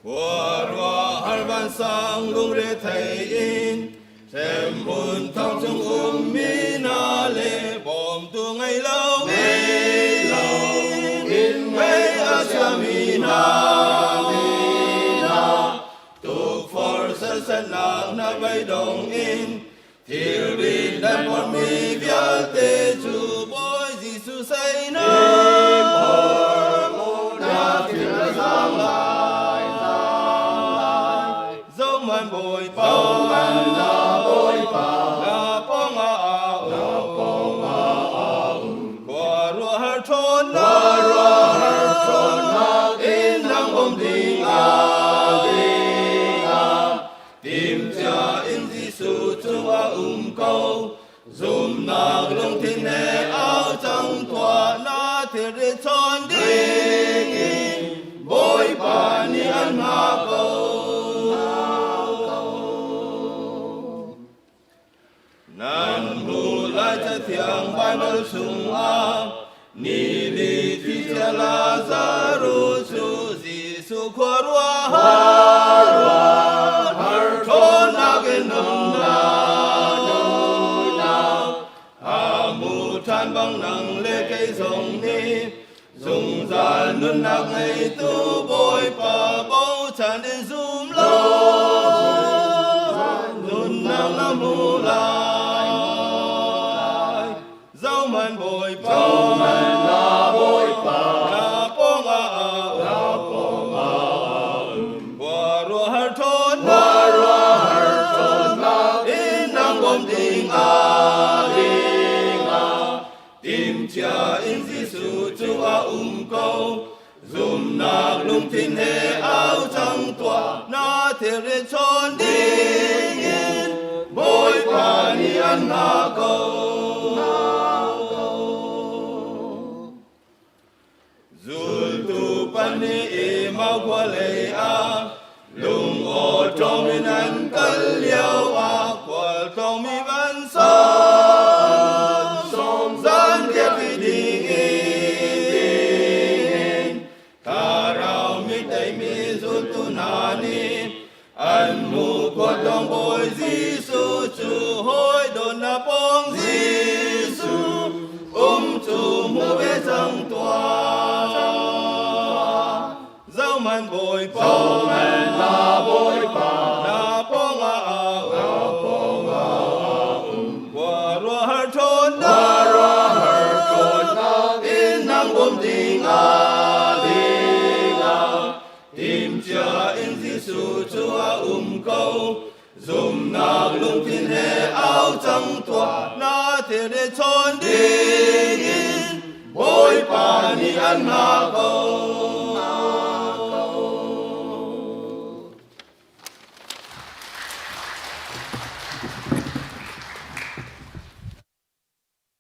Qua roa harvan sang lung re thầy in xem hồn thong chung mina lệ bom tu ngày lâu in ngày asamina tục for sân lạc na bay đồng in thiêu bin đan bọn mi vía tê chu bôi Giêsu say na na thiêu sang lại dấu man bồi bao na bồi bao na bông qua rùa har trốn na in nang bom ding tìm cha in Giêsu chung câu zoom na lung thiên hè áo trắng tỏa na thiệt để tròn đi bôi bà ni ăn hà câu nan hu la cha thiang ban ơn sung ni li thi cha Lazarus chu Giêsu khoa rua har thon na gen than băng nặng lê cây rồng ni dùng ra nun nạc ngày tu bôi bà bầu tràn đến zoom lâu nun nạc nam mù lại dấu man bôi bà na bôi bà na bông qua rùa har thôn in nang bom ding tìm cha in Giêsu chung câu zoom nạc lung thiên hè áo trắng tỏa na thiệt để tròn đi bôi bà ni ăn hà câu dùn tu pan ni mau qua lệ lung ô trong mi ăn cân liao qua trong mi văn son gian thiệt vì đi ta rao mi tay mi dùn tu na ni ăn mù qua trong bôi Giêsu chu hối đồn na bông Giêsu chu mù bê trăng tòa dấu man bôi na bôi na bông qua rùa har trốn in nang bom ding tìm cha in Giêsu chúa câu zoom nạc lung thiên hè áo trắng tỏa na thiệt để tròn đi bôi bà ni ăn hà câu